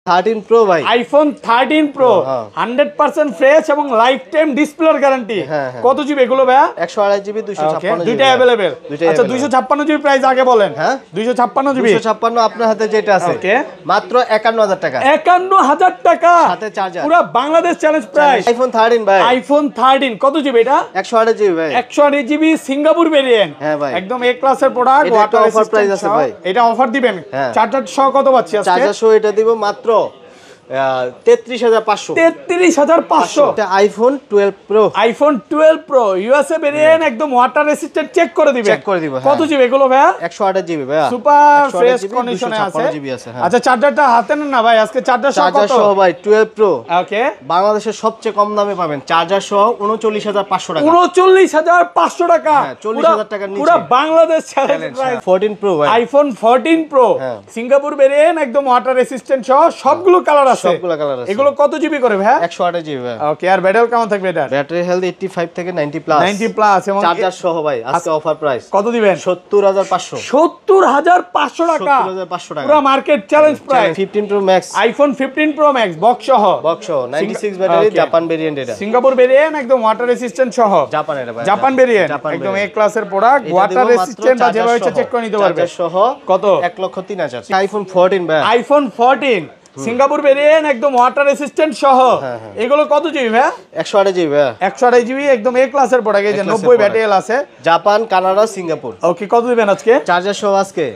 13 pro ভাই, iPhone 13 pro 100% fresh এবং life time ডিসপ্লের গ্যারান্টি। কত জিবি এগুলো ভাই? 128 জিবি 256 দুইটা अवेलेबल। আচ্ছা 256 জিবি প্রাইস আগে বলেন। হ্যাঁ 256 জিবি। 256 আপনার হাতে যেটা আছে মাত্র 51000 টাকা। 51000 টাকা সাথে চার্জার। পুরো বাংলাদেশ চ্যালেঞ্জ প্রাইস। আইফোন 13 ভাই, আইফোন 13 কত জিবি এটা? 128 জিবি ভাই, 128 জিবি সিঙ্গাপুর ভেরিয়েন্ট। হ্যাঁ ভাই, একদম এ ক্লাসের প্রোডাক্ট। ওয়াটার অফার প্রাইস আছে ভাই, এটা অফার দিবেন। চার্জার সহ কত পাচ্ছি আজকে? চার্জার সহ এটা দিব মাত্র 33500। 33500। IPhone 12 pro, iPhone 12 pro USA variant, একদম ওয়াটার রেসিস্ট্যান্ট, চেক করে দিবেন। চেক করে দিব। কত জিবি এগুলো ভাই? 128 জিবি ভাই, সুপার ফ্রেশ কন্ডিশনে আছে। আচ্ছা চার্জারটা হাতে নেন না ভাই, আজকে চার্জার সহ কত? সহ ভাই 12 প্রো ওকে, বাংলাদেশের সবচেয়ে কম দামে পাবেন চার্জার সহ 39500 টাকা। 39500 টাকা, 40000 টাকার নিচে পুরো বাংলাদেশ চ্যালেঞ্জ প্রাইস। 14 প্রো ভাই, আইফোন 14 প্রো সিঙ্গাপুর ভেরিয়েন্ট, একদম ওয়াটার রেসিস্ট্যান্ট সহ সবগুলো কালার আছে। সবগুলো কালার আছে। এগুলো কত জিবি করে ভাই? 128 জিবি ভাই। ওকে, আর ব্যাটারি কেমন থাকবে এটা? ব্যাটারি হেলথ 85 থেকে 90 প্লাস। 90 প্লাস এবং চার্জার সহ ভাই আজকে অফার প্রাইস কত দিবেন? 70500। 70500 টাকা, 70500 টাকা পুরো market challenge price. 15 pro max, iPhone 15 pro max box সহ 96 ব্যাটারি, জাপান ভেরিয়েন্ট। এটা সিঙ্গাপুর ভেরিয়েন্ট, একদম ওয়াটার রেসিস্ট্যান্ট সহ জাপান। এটা ভাই জাপান ভেরিয়েন্ট, একদম এ ক্লাসের প্রোডাক্ট, ওয়াটার রেসিস্ট্যান্ট, আর যেভাবে চেক করে নিতে পারবে। চার্জার সহ কত? 1,03,000। আইফোন 14 ভাই, আইফোন 14 সিঙ্গাপুর ভেরিয়েন্ট, একদম ওয়াটার রেসিস্ট্যান্ট সহ। এগুলো কত জিবি ভাই? 128 জিবি ভাই, 128 জিবি, একদম এ ক্লাসের প্রোডাক্ট। এই যে 90 ব্যাটারি আছে, জাপান, কানাডা, সিঙ্গাপুর। ওকে, কত দিবেন আজকে? চার্জার সহ আজকে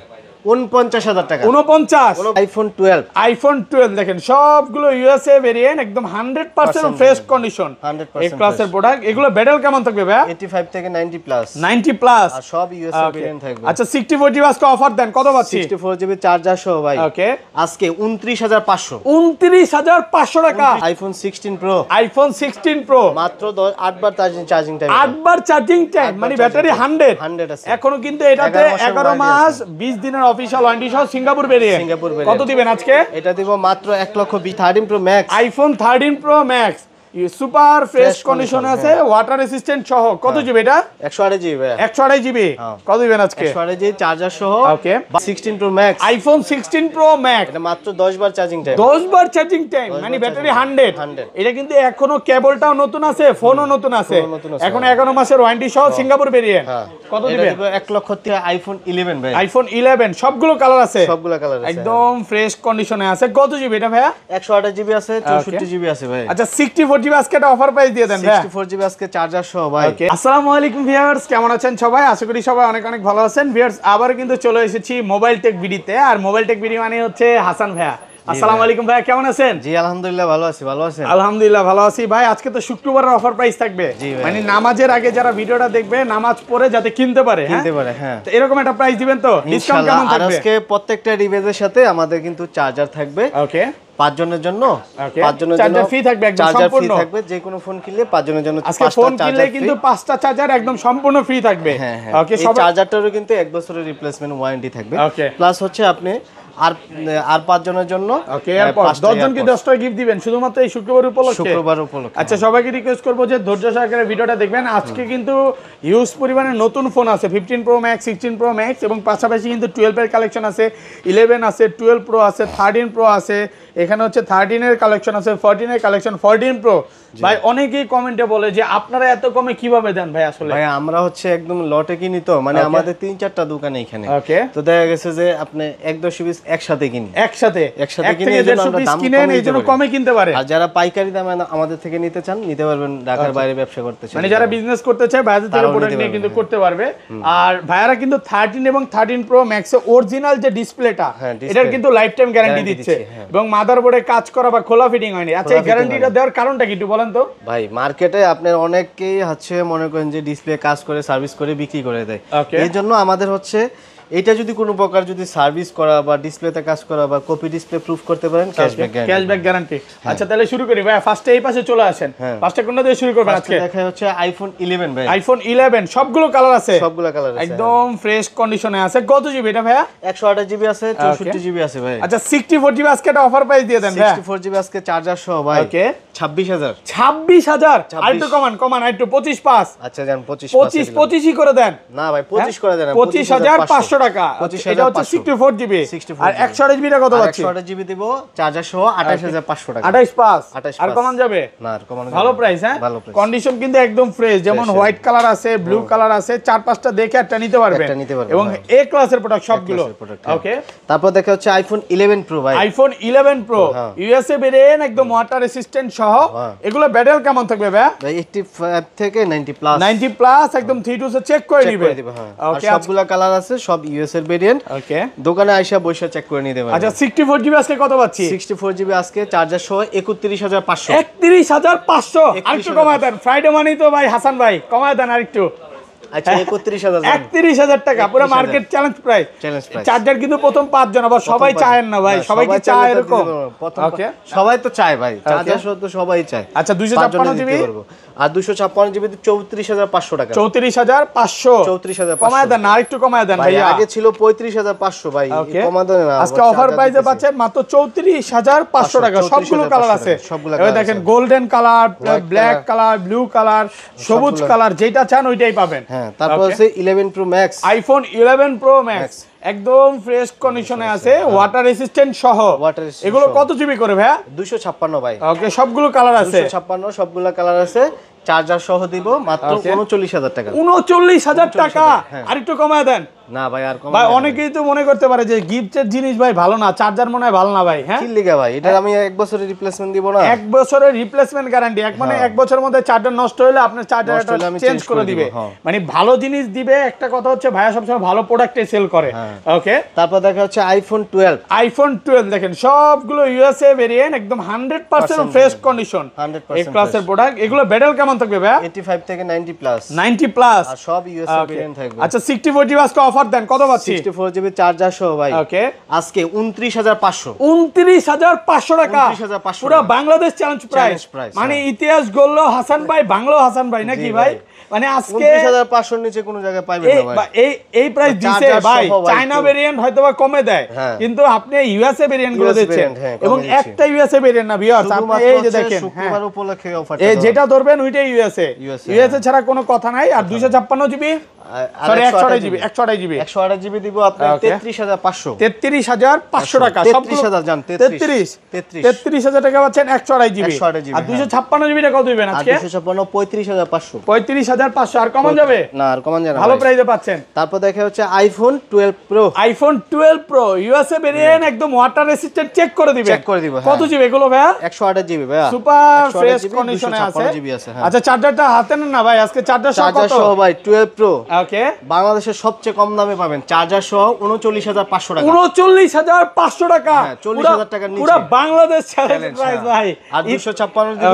49000 টাকা। 49। আইফোন 12, আইফোন 12 দেখেন সবগুলো ইউএসএ ভেরিয়েন্ট, একদম 100% ফ্রেশ কন্ডিশন, 100% এই ক্লাসের প্রোডাক্ট। এগুলো ব্যাটারি কেমন থাকবে ভাই? 85 থেকে 90 প্লাস। 90 প্লাস, আর সব ইউএসএ ভেরিয়েন্ট থাকবে। আচ্ছা 64 জিবি আজকে অফার দেন, কত পাচ্ছি? 64 জিবি চার্জার সহ ভাই ওকে, আজকে 29500। 29500 টাকা। আইফোন 16 প্রো, আইফোন 16 প্রো মাত্র 8 বার চার্জিং টাইম। 8 বার চার্জিং টাইম, মানে ব্যাটারি 100 আছে। এখনো কিন্তু এটাতে 11 মাস 20 দিনের অফিশিয়াল ওয়ারেন্টি সহ সিঙ্গাপুর ভেরিয়েন্ট। কত দিবেন আজকে? এটা দিব মাত্র 1,20,000। 13 pro max, iPhone 13 pro max super fresh condition আছে, ওয়াটার রেসিস্ট্যান্ট সহ। কত জিবি এটা? 128 জিবি ভাই, 128 জিবি। কত দিবেন আজকে? 128 জিবি চার্জার সহ। ওকে, 16 pro max, iPhone 16 pro max, এটা মাত্র 10 বার চার্জিং টাইম। 10 বার চার্জিং টাইম, মানে ব্যাটারি 100। এটা কিন্তু এখনো কেবলটাও নতুন আছে, ফোনও নতুন আছে, এখন 11 মাসের ওয়ারেন্টি সহ সিঙ্গাপুর ভেরিয়েন্ট। কত দিবেন? 1,00,000 আইফোন 11 ভাই, আইফোন 11 সবগুলো কালার আছে, সবগুলো কালার আছে, একদম ফ্রেশ কন্ডিশনে আছে। কত জিবি এটা ভাইয়া? 128 জিবি আছে, 64 জিবি আছে ভাই। আচ্ছা 64 জিবি আজকে একটা অফার প্রাইস দিয়ে দেন ভাই। 64 জিবি আজকে চার্জার সহ ভাই। ওকে, আসসালামু আলাইকুম ভিউয়ার্স, কেমন আছেন সবাই? আশা করি সবাই অনেক অনেক ভালো আছেন। ভিউয়ার্স আবার কিন্তু চলে এসেছি মোবাইল টেক ভিডিওতে, আর মোবাইল টেক ভিডিও মানে হচ্ছে হাসান ভাইয়া। আসসালামু আলাইকুম ভাইয়া, কেমন আছেন? জি আলহামদুলিল্লাহ ভালো আছি, ভালো আছেন? আলহামদুলিল্লাহ ভালো আছি ভাই। আজকে তো শুক্রবারের অফার প্রাইস থাকবে, মানে নামাজের আগে যারা ভিডিওটা দেখবে নামাজ পড়ে যাতে কিনতে পারে, হ্যাঁ তো এরকম একটা প্রাইস দিবেন তো? ডিসকাউন্ট কেমন থাকবে? আজকে প্রত্যেকটা রিভেজের সাথে আমাদের কিন্তু চার্জার থাকবে। ওকে, 5 জনের জন্য, 5 জনের জন্য চার্জার ফ্রি থাকবে, একদম সম্পূর্ণ থাকবে। যে কোনো ফোন কিনলে 5 জনের জন্য আজকে ফোন কিনলে কিন্তু 5টা চার্জার একদম সম্পূর্ণ ফ্রি থাকবে। ওকে, সব চার্জারটারও কিন্তু 1 বছরের রিপ্লেসমেন্ট ওয়ারেন্টি থাকবে। প্লাস হচ্ছে আপনি আর 5 জনের জন্য, ওকে, এরপর 10 জনকে 10টা গিফট দিবেন শুধুমাত্র এই শুক্রবার উপলক্ষে। আচ্ছা সবাইকে রিকোয়েস্ট করব যে ধৈর্য সহকারে ভিডিওটা দেখবেন। আজকে কিন্তু হিউজ পরিমাণে নতুন ফোন আছে, 15 প্রো ম্যাক্স, 16 প্রো ম্যাক্স, এবং পাশাপাশি কিন্তু 12 এর কালেকশন আছে, 11 আছে, 12 প্রো আছে, 13 প্রো আছে, এখানে হচ্ছে 13 এর কালেকশন আছে, 14 এর কালেকশন, 14 প্রো। ভাই অনেকেই কমেন্টে বলে যে আপনারা এত কমে কিভাবে দেন ভাই? আসলে ভাই আমরা হচ্ছে একদম লটে কিনি, তো মানে আমাদের 3-4টা দোকান এখানে। তো দেখা গেছে যে আপনি 1-2 পিস একসাথে কিনি, একসাথে কিনে এজন্য আমরা দাম কিনেন, এইজন্য কমে কিনতে পারে। আর যারা পাইকারি দামে আমাদের থেকে নিতে চান নিতে পারবেন, ঢাকার বাইরে ব্যবসা করতে চান, মানে যারা বিজনেস করতে চায় বাইরে থেকে প্রোডাক্ট নিয়ে কিন্তু করতে পারবে। আর ভাইয়ারা কিন্তু 13 এবং 13 প্রো ম্যাক্স এর অরিজিনাল যে ডিসপ্লেটা, এটার কিন্তু লাইফ টাইম গ্যারান্টি দিচ্ছে, এবং মাদারবোর্ডে কাজ করা বা খোলা ফিটিং হয়নি। আচ্ছা এই গ্যারান্টিটা দেওয়ার কারণটা কি একটু বলেন তো? ভাই মার্কেটে আপনার অনেকেই হচ্ছে মনে করেন যে ডিসপ্লে কাজ করে সার্ভিস করে বিক্রি করে দেয়, এই জন্য আমাদের হচ্ছে এটা যদি কোনো প্রকার যদি সার্ভিস করা বা ডিসপ্লেতে কাজ করা বা কপি ডিসপ্লে প্রুফ করতে পারেন, ক্যাশব্যাক গ্যারান্টি। আচ্ছা তাহলে শুরু করি ভাই, ফার্স্টে এই পাশে চলে আসেন। ফার্স্টে কোনটা দিয়ে শুরু করবেন আজকে? দেখাই হচ্ছে আইফোন 11 ভাই। আইফোন 11 সবগুলো কালার আছে, সবগুলো কালার আছে, একদম ফ্রেশ কন্ডিশনে আছে। কত জিবি এটা ভাইয়া? 128 জিবি আছে, 64 জিবি আছে ভাই। আচ্ছা 64 জিবি আজকে একটা অফার প্রাইস দিয়ে দেন ভাই। 64 জিবি আজকে চার্জার সহ ভাই। ওকে 26000। 26000 আইটো কমান আইটো 25 পাস। আচ্ছা জান 25 25ই করে দেন। না ভাই 25 করে দেন, 25500 টাকা। এটা হচ্ছে 64 জিবি আর 128 জিবি টা কত পাচ্ছি? 128 জিবি দিব চার্জার সহ 28500 টাকা। 28 আর কমান যাবে না, আর কমান যাবে। ভালো প্রাইস হ্যাঁ, কন্ডিশন কিন্তু একদম ফ্রেশ। যেমন হোয়াইট কালার আছে, ব্লু কালার আছে, 4-5টা দেখে একটা নিতে পারবেন এবং এ ক্লাসের প্রোডাক্ট সবগুলো। ওকে, তারপর দেখা হচ্ছে আইফোন 11 প্রো ভাই। আইফোন 11 প্রো ইউএসএ ভেরিয়েন্ট, একদম ওয়াটার রেসিস্ট্যান্ট সহ। এগুলো ব্যাটেল কেমন থাকবে ভাই? 85 থেকে 90 প্লাস। 90 প্লাস একদম 3 সে চেক করে নিবে। ওকে, সবগুলো কালার আছে, সব ইউএস এর ভেরিয়েন্ট। ওকে, দোকানে আইসা বসে চেক করে নিতে পারবেন। আচ্ছা 64 জিবি আজকে কত পাচ্ছি? 64 জিবি আজকে চার্জার সহ 31500। 31500 আরেকটু কমায় দেন, ফ্রাইডে মানেই তো ভাই হাসান ভাই, কমায় দেন আরেকটু। আচ্ছা 31000 31000 টাকা পুরো মার্কেট চ্যালেঞ্জ প্রাইস। চার্জার কিন্তু প্রথম 5 জন, আবার সবাই চায় না ভাই, সবাই কি চায় এরকম? ওকে, সবাই তো চায় ভাই, চার্জার সহ তো সবাই চায়। আচ্ছা 256 জিবি আর 256 জিবি 34500 টাকা। 34500 34500 কমায় দেন, আরেকটু কমায় দেন ভাই। আগে ছিল 35500 ভাই, কমায় দেন না। আজকে অফার প্রাইসে পাচ্ছেন মাত্র 34500 টাকা। সবগুলো কালার আছে, এবার দেখেন golden colour, black colour, blue colour, সবুজ কালার, যেটা চান ওইটাই পাবেন। হ্যাঁ, তারপর আছে 11 pro max. IPhone 11 pro max একদম ফ্রেশ কন্ডিশনে আছে, ওয়াটার রেসিস্ট্যান্ট সহ। এগুলো কত জিবি করে ভাই? 256 ভাই। ওকে, সবগুলো কালার আছে, 256 সবগুলো কালার আছে। চার্জার সহ দিব মাত্র 39000 টাকা। 39000 টাকা, আর একটু কমায় দেন না ভাই, আর কম ভাই। অনেকেই তো মনে করতে পারে যে গিফটের জিনিস ভাই ভালো না, চার্জার মনে হয় ভালো না ভাই। হ্যাঁ, কি লিগা ভাই, এটা আমি 1 বছরের রিপ্লেসমেন্ট দিব না? 1 বছরের রিপ্লেসমেন্ট গ্যারান্টি। মানে 1 বছরের মধ্যে চার্জার নষ্ট হলে আপনার চার্জারটা চেঞ্জ করে দিবে। মানে ভালো জিনিস দিবে। একটা কথা হচ্ছে ভাইয়া সবসময় ভালো প্রোডাক্টই সেল করে। ওকে, তারপর দেখা হচ্ছে আইফোন 12। আইফোন 12 দেখেন সবগুলো ইউএসএ ভেরিয়েন্ট, একদম 100% ফ্রেশ কন্ডিশন, এই ক্লাসের প্রোডাক্ট। এগুলো ব্যাটেল কেমন থাকবে ভাই? 85 থেকে 90 প্লাস। 90 প্লাস আর সব ইউএসএ ভেরিয়েন্ট থাকবে। আচ্ছা 64 জিবি আজকে অফার দেন, কত পাচ্ছি? 64 জিবি চার্জার সহ ভাই। ওকে, আজকে 29500। 29500 টাকা, পুরো বাংলাদেশ চ্যালেঞ্জ প্রাইস। মানে ইতিহাস গড়ল হাসান ভাই, বাংলো হাসান ভাই নাকি ভাই? মানে আজকে 29500 নিচে কোনো জায়গায় পাবেন না ভাই। এই প্রাইস দিছে ভাই। চায়না ভেরিয়েন্ট হয়তোবা কমে দেয়, কিন্তু আপনি ইউএসএ ভেরিয়েন্ট গুলো দিচ্ছেন, এবং একটা ইউএসএ ভেরিয়েন্ট না ভিউয়ার্স। আপনি এই যে দেখেন শুক্রবার উপলক্ষে অফার, এই যেটা ধরবেন ওইটাই ইউএসএ ছাড়া কোনো কথা নাই। আর 256 জিবি সরি 128 জিবি 128 জিবি দিব আপনি 33500। 33500 টাকা। 33000 জান, 33000 টাকা পাচ্ছেন 128 জিবি। আর 256 জিবি টাকা কত দিবেন আজকে? 256 35500। 35500 আর কমান যাবে না, আর কমান যাবে না, ভালো প্রাইসে পাচ্ছেন। তারপর দেখা হচ্ছে iPhone 12 pro. IPhone 12 pro USA variant, একদম ওয়াটার রেসিস্ট্যান্ট, চেক করে দিবেন। কত জিবি এগুলো ভাই? 128 জিবি ভাই, সুপার ফ্রেশ কন্ডিশনে আছে। আচ্ছা চার্জারটা হাতে নেন না ভাই, আজকে চার্জার সহ কত ভাই? 12 প্রো। ওকে, বাংলাদেশের সবচেয়ে কম দামে পাবেন চার্জার সহ 39500 টাকা। 39500 টাকা, 40000 টাকার নিচে পুরো বাংলাদেশ চ্যালেঞ্জ প্রাইস ভাই। আর 256 দিব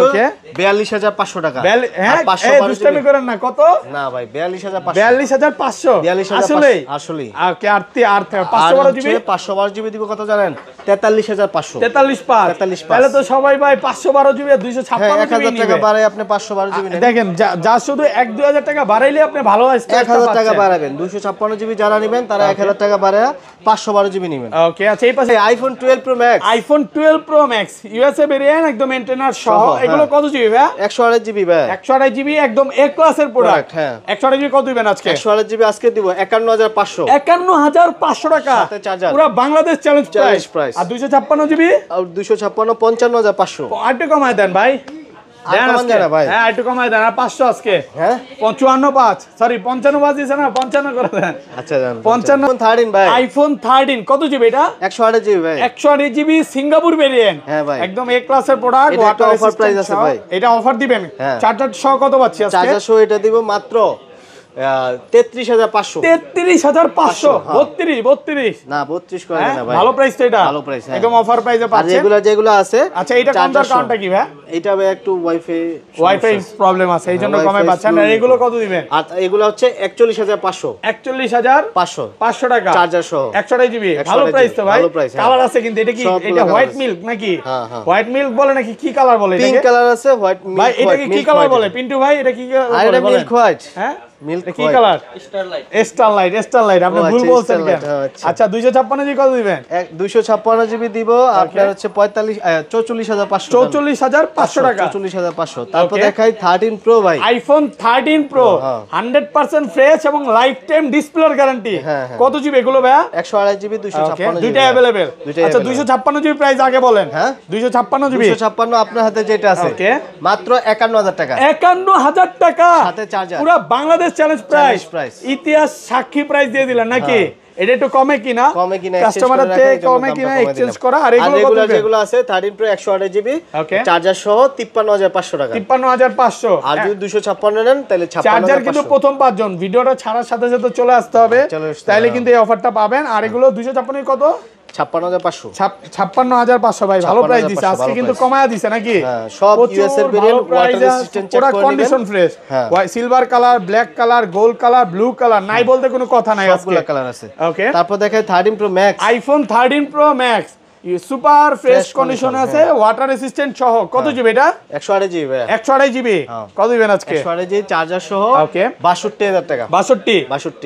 42500 টাকা। হ্যাঁ, 512 দুষ্টামি করেন না, কত না ভাই, 42500। 42500 আসলে ওকে। আর 512 জিবি 512 জিবি দিব কত জানেন? 43500। 43 তাহলে তো সবাই ভাই 512 জিবি আর 256 জিবি 1000 টাকা বাড়ায় আপনি 512 জিবি নেবেন। দেখেন যা শুধু 1-2000 টাকা বাড়াইলে আপনি ভালো 1000 টাকা বাড়াবেন। 256 জিবি যারা নেবেন তারা 1000 টাকা বাড়ায় 512 জিবি নেবেন। ওকে, আচ্ছা এই পাশে iPhone 12 pro max. IPhone 12 pro max USA variant, একদম মেইনটেইনার সহ। এগুলো কত জিবি ভাই? 128 জিবি ভাই। 128 জিবি একদম এ ক্লাসের প্রোডাক্ট। হ্যাঁ, 128 জিবি কত দিবেন আজকে? 128 জিবি আজকে দিব 51500। 51500 টাকা, পুরো বাংলাদেশ চ্যালেঞ্জ প্রাইস। আর 256 জিবি আর 256 55500। আর একটু কমায় দেন ভাই। হ্যাঁ, একটু কমায় দেন। আর 500 আজকে। হ্যাঁ, 55 সরি 55 দিছে না, 55 করে দেন। আচ্ছা জান, 55 13 ভাই। আইফোন 13 কত জিবি এটা? 128 জিবি ভাই। 128 জিবি সিঙ্গাপুর ভেরিয়েন্ট। হ্যাঁ ভাই, একদম এ ক্লাসের প্রোডাক্ট। ওয়াটার অফার প্রাইস আছে ভাই। এটা অফার দিবেন। চার্জার সহ কত পাচ্ছি আজকে? চার্জার সহ এটা দিব মাত্র 33500। 33500 32 না 32 করে না ভাই, ভালো প্রাইস তো এটা, ভালো প্রাইস একদম অফার প্রাইসে পাচ্ছেন। আর যেগুলো আছে। আচ্ছা এটা কম দাম কারণটা কি ভাই? এটা ভাই একটু ওয়াইফাই প্রবলেম আছে, এইজন্য কমে পাচ্ছেন। আর এগুলো কত দিবেন? আর এগুলো হচ্ছে 41500। 41500 টাকা চার্জার সহ 128 জিবি। ভালো প্রাইস তো ভাই। কালার আছে কিন্তু এটা কি? এটা হোয়াইট মিল্ক নাকি? হোয়াইট মিল্ক বলে নাকি কি কালার বলে? পিঙ্ক কালার আছে, হোয়াইট মিল্ক। ভাই এটা কি কালার বলে পিন্টু ভাই? এটা কি কালার বলে? Milk white. হ্যাঁ, মিল্ক কি কালার? স্টারলাইট আপনি ভুল বলছেন কেন? আচ্ছা 256 জিবি কত দিবেন? 256 জিবি দিব আপনার হচ্ছে 44500 টাকা। 44500। তারপর দেখাই 13 প্রো ভাই, আইফোন 13 প্রো 100% ফ্রেশ এবং লাইফ টাইম ডিসপ্লের গ্যারান্টি। কত জিবি এগুলো ভাই? 128 জিবি 256 জিবি দুইটা अवेलेबल। আচ্ছা 256 জিবি প্রাইস আগে বলেন। হ্যাঁ 256 জিবি 256 আপনার হাতে যেটা আছে মাত্র 51000 টাকা। 51000 টাকা সাথে চার্জার। পুরো বাংলাদেশ চ্যালেঞ্জ প্রাইস, ইতিহাস সাক্ষী প্রাইস দিয়ে দিলেন নাকি? এটা একটু কমে কিনা কাস্টমারতে কমে কিনা এক্সচেঞ্জ করা। আর এগুলো যেগুলো আছে 13 প্রো 128 জিবি চার্জার সহ 53500 টাকা। 53500। আর যদি 256 নেন তাহলে 56500। চার্জার কিন্তু প্রথম 5 জন ভিডিওটা ছাড়ার সাথে সাথে চলে আসতে হবে, তাহলে কিন্তু এই অফারটা পাবেন। আর এগুলো 256 কত? 56500। 56500 ভাই ভালো প্রাইস দিছে আজকে, কিন্তু কমায়া দিছে নাকি? হ্যাঁ সব ইউএস এর ভেরিয়েন্ট, ওয়াটার রেজিস্ট্যান্ট চেক করে নেবেন, condition fresh. Silver colour, black colour, gold colour, blue colour, নাই বলতে কোনো কথা নাই, সবগুলো কালার আছে। ওকে তারপর দেখাই 13 pro max, iPhone 13 pro max super fresh condition আছে, ওয়াটার রেসিস্ট্যান্ট সহ। কত জিবি এটা? 128 জিবি। 128 জিবি কত দিবেন আজকে? 128 জিবি চার্জার সহ। ওকে 62000 টাকা। 62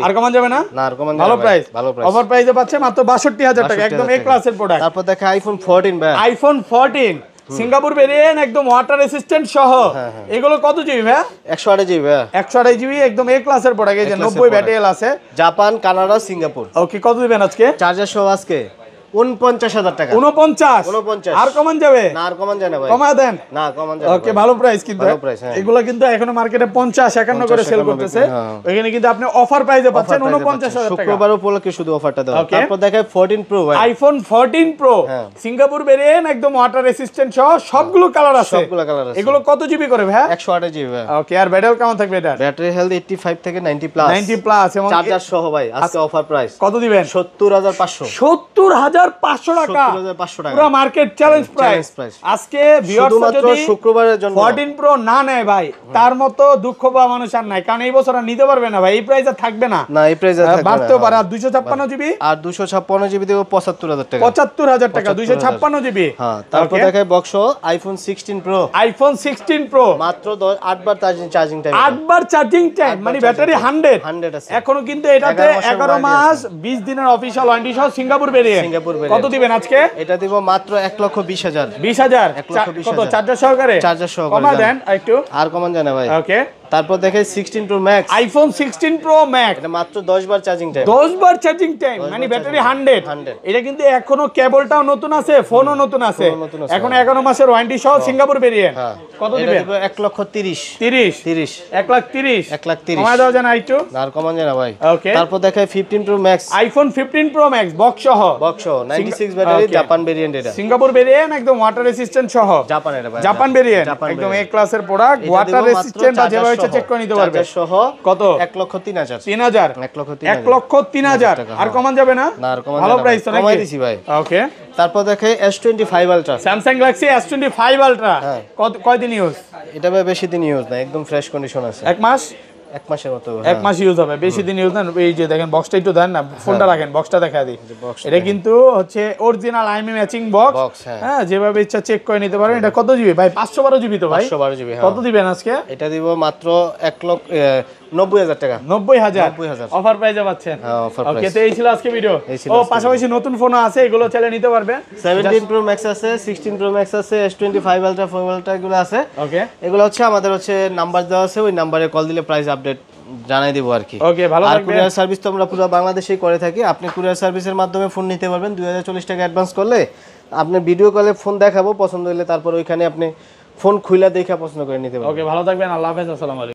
আর কমান যাবে না? না আর কমান যাবে। ভালো প্রাইস, অফার প্রাইসে পাচ্ছে মাত্র 62000 টাকা, একদম এ ক্লাসের প্রোডাক্ট। তারপর দেখা আইফোন 14 ভাই, আইফোন 14 সিঙ্গাপুর ভেরিয়েন্ট একদম ওয়াটার রেসিস্ট্যান্ট সহ। এগুলো কত জিবি ভাই? 128 জিবি। 128 জিবি একদম এ ক্লাসের প্রোডাক্ট। এই যে 90 ব্যাটারি আছে, জাপান, কানাডা, সিঙ্গাপুর। ওকে কত দিবেন আজকে? চার্জার সহ আজকে 49000 টাকা। 49 আর কমান যাবে না? আর কমান যায় না ভাই, কমা দেন না কমান যায়। ওকে ভালো প্রাইস কিন্তু। এগুলো কিন্তু এখনো মার্কেটে 50 51 করে সেল করতেছে, ওখানে কিন্তু আপনি অফার প্রাইসে পাচ্ছেন 49000 টাকা। শুক্রবার উপলক্ষে শুধু অফারটা দেওয়া। তারপর দেখায় 14 প্রো ভাই, আইফোন 14 প্রো সিঙ্গাপুর ভেরিয়েন্ট একদম ওয়াটার রেসিস্ট্যান্ট সহ, সবগুলো কালার আছে, সবগুলো কালার আছে। এগুলো কত জিবি করে ভাই? 128 জিবি ভাই। ওকে আর ব্যাটারি কেমন থাকবে এটা? ব্যাটারি হেলথ 85 থেকে 90 প্লাস। 90 প্লাস এবং চার্জার সহ ভাই আজকে অফার প্রাইস কত দিবেন? 70500। 70500 টাকা পুরো মার্কেট চ্যালেঞ্জ প্রাইস আজকে। ভিউয়ার্স যদি শুক্রবারের জন্য 14 প্রো না নেয় ভাই, তার মতো দুঃখ পাওয়া মানুষ আর নাই, কারণ এই বছর আর নিতে পারবে না ভাই, এই প্রাইসে থাকবে না। না এই প্রাইসে থাকবে না, বাড়তেও পারে। আর 256 জিবি, আর 256 জিবি দেব 75000 টাকা। 75000 টাকা 256 জিবি। হ্যাঁ তারপর দেখায় box iPhone 16 pro, iPhone 16 pro মাত্র 8 বার চার্জিং টাইম। 8 বার চার্জিং টাইম মানে ব্যাটারি 100 আছে এখনো কিন্তু। এটাতে 11 মাস 20 দিনের অফিশিয়াল ওয়ারেন্টি সহ সিঙ্গাপুর ভেরিয়েন্ট। কত দিবেন আজকে? এটা দিব মাত্র 1,20,000। 20000 কত? চার্জার সহকারে? চার্জার সহকারে কমা দেন একটু, আর কমান জানা ভাই। ওকে তারপর দেখে 16 pro max, iPhone 16 pro max, এটা মাত্র 10 বার চার্জিং টাইম। 10 বার চার্জিং টাইম মানে ব্যাটারি 100। এটা কিন্তু এখনো কেবলটাও নতুন আছে, ফোনও নতুন আছে, এখন 11 মাসের ওয়ারেন্টি সহ সিঙ্গাপুর ভেরিয়েন্ট। কত দিবেন? 1,30,000। 30 1,30,000 1,30,000 কমায় দাও জানা একটু, আর কমান জানা ভাই। ওকে তারপর দেখায় 15 pro max, iPhone 15 pro max box সহ 96 ব্যাটারি, জাপান ভেরিয়েন্ট। এটা সিঙ্গাপুর ভেরিয়েন্ট একদম ওয়াটার রেসিস্ট্যান্ট সহ, জাপান। এটা ভাই জাপান ভেরিয়েন্ট একদম এ ক্লাসের প্রোডাক্ট, ওয়াটার রেসিস্ট্যান্ট আছে, যেভাবে ইচ্ছা চেক করে নিতে পারবে। সহ কত? 1,03,000। 1,03,000 আর কমান যাবে না? না আর কমান ভালো প্রাইস তো কমাই দিছি ভাই। ওকে তারপর দেখে S25 ultra, Samsung Galaxy S25 ultra. কয়দিন ইউজ? এটা ভাই বেশি দিন ইউজ না, একদম ফ্রেশ কন্ডিশন আছে। 1 মাস? 1 মাসের মতো। 1 মাস ইউজ হবে, বেশি দিন ইউজ না। এই যে দেখেন বক্সটা একটু দেন না, ফোনটা রাখেন, বক্সটা দেখা দিই। এটা কিন্তু হচ্ছে অরিজিনাল আইএমই ম্যাচিং বক্স। হ্যাঁ যেভাবে ইচ্ছা চেক করে নিতে পারেন। এটা কত জিবি ভাই? 512 জিবি তো ভাই? 512 জিবি। কত দিবেন আজকে? এটা দিব মাত্র 1,90,000 টাকা। 90,000 অফার প্রাইসে পাচ্ছেন। হ্যাঁ অফার প্রাইস। ওকে তো এই ছিল আজকে ভিডিও। ও পাশাপাশি নতুন ফোন আছে, এগুলো চাইলে নিতে পারবেন। 17 প্রো ম্যাক্স আছে, 16 প্রো ম্যাক্স আছে, S25 আলট্রা, 4 আলট্রা এগুলো আছে। ওকে এগুলো হচ্ছে আমাদের হচ্ছে নাম্বার দেওয়া আছে, ওই নাম্বারে কল দিলে প্রাইস আপডেট জানাই দেব আর কি। ওকে ভালো আর থাকবেন। কুরিয়ার সার্ভিস তো আমরা পুরো বাংলাদেশেই করে থাকি। আপনি কুরিয়ার সার্ভিসের মাধ্যমে ফোন নিতে পারবেন। 2040 টাকা অ্যাডভান্স করলে আপনি ভিডিও কলে ফোন দেখাবো, পছন্দ হলে তারপর ওইখানে আপনি ফোন খুলে দেখে পছন্দ করে নিতে পারবেন। ওকে ভালো থাকবেন, আল্লাহ হাফেজ, আসসালামু আলাইকুম।